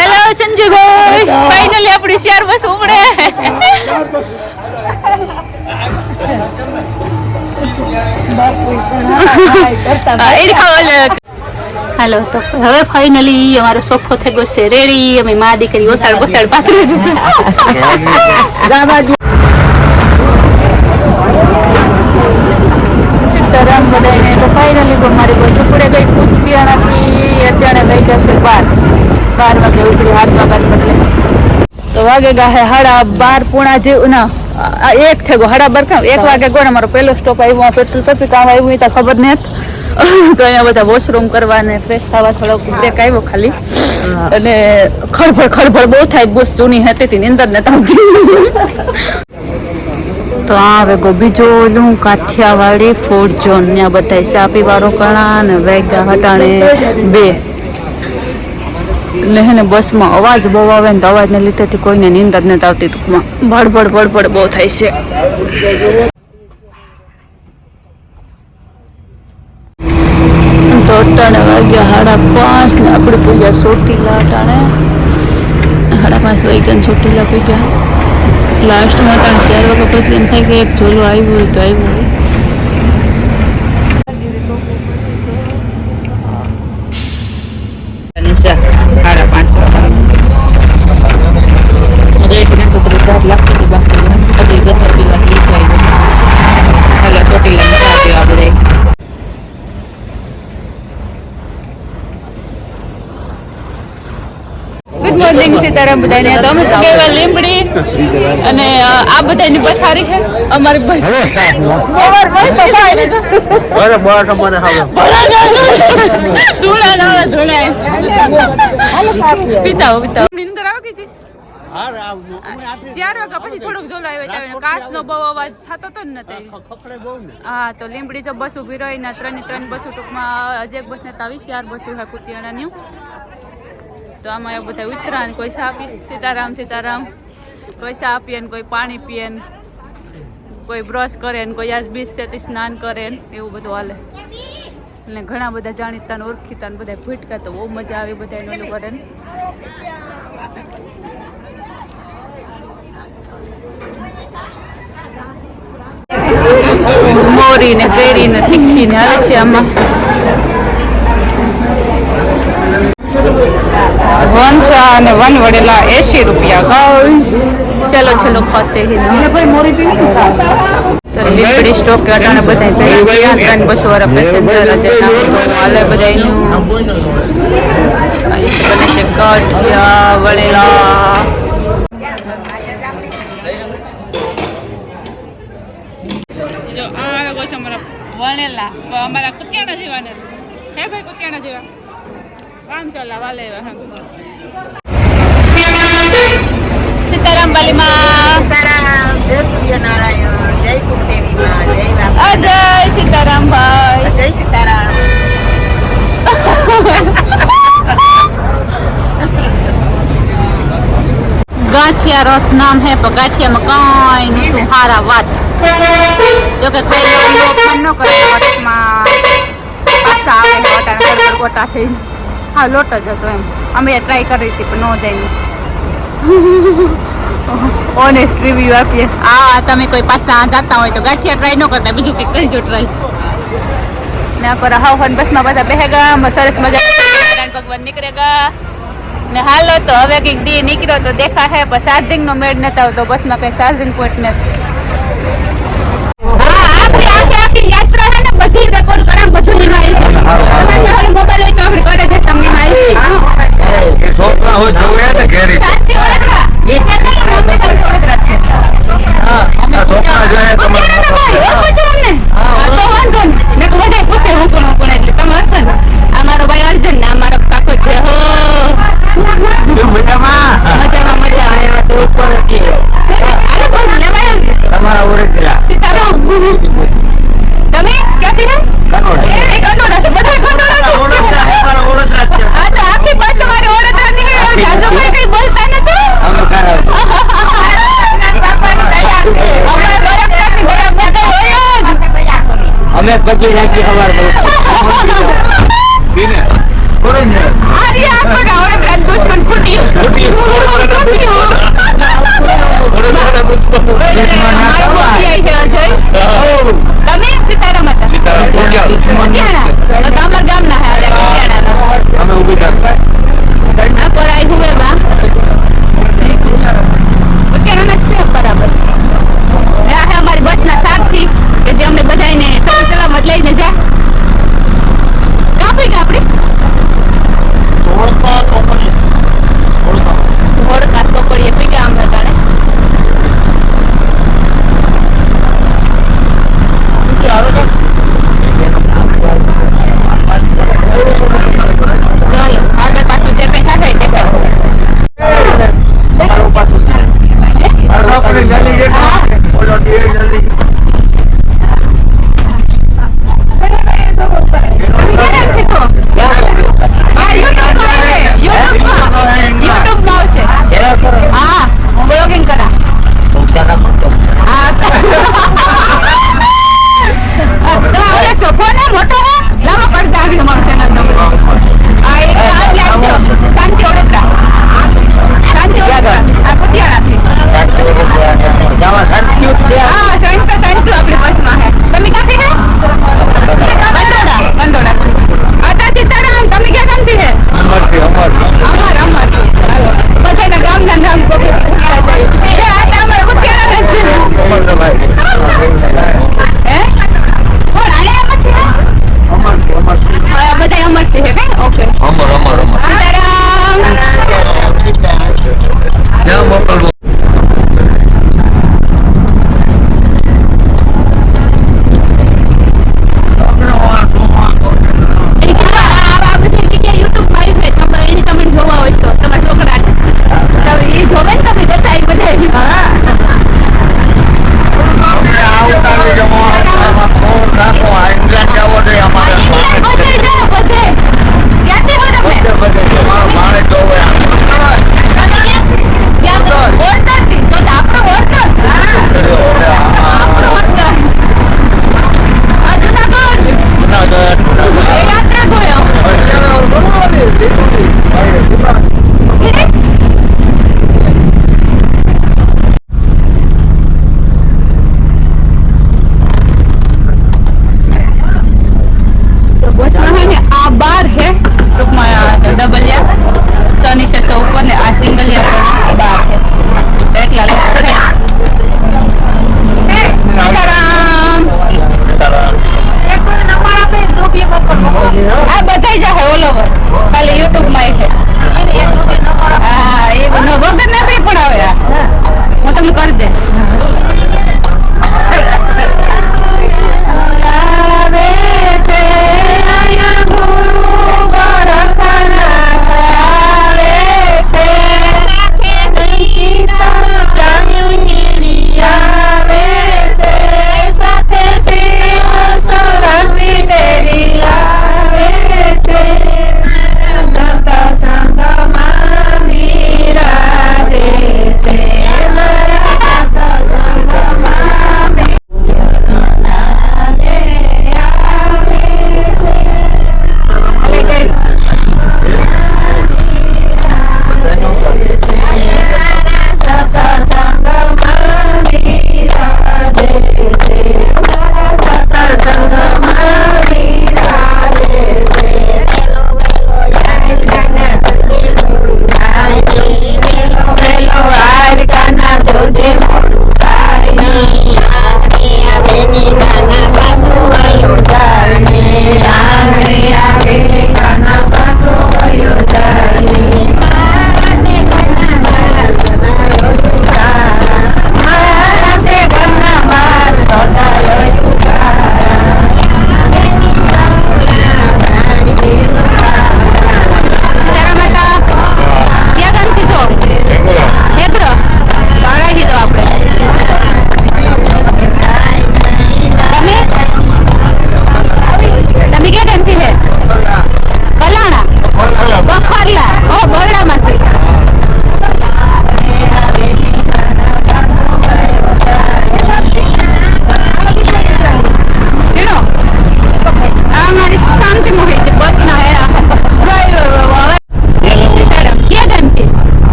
Hello સંજયભાઈ, finally આપણી share બસ ઉમડે. હાલો તો હવે ફાઇનલી અમારો સોફો થઈ ગયો છે રેડી. અમે મા દીકરી ઓસાડ બોસાડ પાછળ સીતારામ બધાને. તો ફાઇનલી મારી બસ ઉપડે ગઈ કુતિયાણાથી. અત્યારે વાગ્યા છે 12 વાગે ઉપડી 7 વાગ્યા બદલે તો વાગે ગા હે 12:30 પૂણા જેવું ના 1 થઈ ગયો 12:30 1 વાગે ગયો ને. મારો પહેલો સ્ટોપ આવ્યો પેટ્રોલ પંપ કામ આવ્યું તો ખબર નહીં. તો અહીંયા બધા વોશરૂમ કરવા ને ફ્રેશ થવા થોડોક બ્રેક આવ્યો ખાલી. અને ખળભળ બહુ થાય. બહુ જૂની હતી તી નીંદર ને આવતી. તો આ વેગો બીજો ઓલું કાઠિયાવાડી ફૂડ ઝોન. ત્યાં બધા ચા પીવારો કણા ને વેગા હટાણે 2 એટલે હે ને બસમાં અવાજ બહુ આવે ને તો અવાજને લીધેથી કોઈને નીંદર નથી આવતી. ટૂંકમાં ભડભડ બહુ થાય છે. તો અટાણે વાગ્યા 5:30 ને આપણે પૂગ્યા ચોટીલા. અટાણે 5:30 વાગ્યા ને ચોટીલા પૂગ્યા. લાસ્ટમાં અટાણે 4 વાગ્યા પછી એમ થાય કે એક ઝોલો આવ્યું હોય તો આવ્યું હોય. ગુડ મોર્નિંગ સીતારામ બધાને. તો અમે કેવા લીંબડી અને આ બધાની બસ સારી છે. અમારી બસ પીતાઓ નીંદર આવે કે 4 વાગ્યા પછી થોડોક ઝોલો આવ્યો. કાચ નો બહુ અવાજ થતો હતો ને. હા તો લીંબડી જો બસ ઉભી રહી ને 3 બસો ટૂંકમાં હજી એક બસ ને 4 બસો છે કુતિયાણાની. તો આમાં એ બધા ઉતરા ને કોઈ ચા પી સીતારામ કોઈ ચા પીએ ને કોઈ પાણી પીએ ને કોઈ બ્રશ કરે ને કોઈ આજ બીચ છે સ્નાન કરે ને એવું બધું હાલે. એટલે ઘણા બધા જાણીતા ને ઓળખીતા ને બધા ભૂટકા. તો બહુ મજા આવે બધા એનું કરે ને. મોરી ને કેરી ને તીખી ને હાલે છે આમાં. વનસા અને વન વડેલા 80 રૂપિયા ગાઈસ. ચલો ખાતે હી તો લીંબડી સ્ટોક કે અટાણે બધા ભેગા 3 બસો વાળા પેસેન્જર હતા. તો હાલે બધા એનું બને છે ગાંઠિયા વડેલા. જો આ આવ્યો છે અમારા વણેલા. અમારા કુતિયાણા જેવા ને હે ભાઈ કુતિયાણા જેવા કામ ચાલા વાલે. સીતારામ બાલીમાં જય સૂર્યનારાયણ, જય કુળદેવી માં, જય જય સીતારામ ભાઈ, જય સીતારામ. ગાંઠિયા રથ નામ હે પણ ગાંઠિયામાં કઈ નતું હારા વાત. જો કે ખાઈ લેવાનું ન કરે વટમાં પાછા આવે વટાને ગડબડ ગોટા થઈને. હા લોટ જ હતો એમ. અમે ટ્રાય કરી હતી પણ ન જાય. ઓનેસ્ટ રિવ્યુ આપીએ. આ તમે કોઈ પાછા જતા હોય તો ગાંઠિયા ટ્રાય ન કરતા, બીજું કંઈક કરજો ટ્રાય. ને પર હાવન બસમાં બધા બેહેગા સરસ મજા નારાયણ ભગવાન નીકળેગા. ને હાલો તો હવે કંઈક દી નીકળ્યો તો દેખા હે પણ ચાર્જિંગનો મેળ નતા આવતો. બસમાં કંઈ ચાર્જિંગ પોઈન્ટ નથી. બધી રેકોર્ડ કરા બધું મોબાઈલ હોય તો આપણે કરે છે તમને મારી છોકરા હોય જોવે ને ઘેરી એ છોકરા જોઈએ તમારે પૂછો અમને તો વાંધો ને તો બધા પૂછે હું કોણ એટલે તમારે છે ને આ મારો ભાઈ અર્જુન ને આ મારો કાકો છે. હો મજામાં આવ્યા છે ઉપર કે અરે બોલ ને ભાઈ તમારા અમે પછી રાખી સવાર અમારી બસના સાથી કે જે અમને બધાને સલામત લઈને જાય કાપી કે આપણે ધોળકા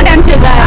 ટાઈમ થયો ગાય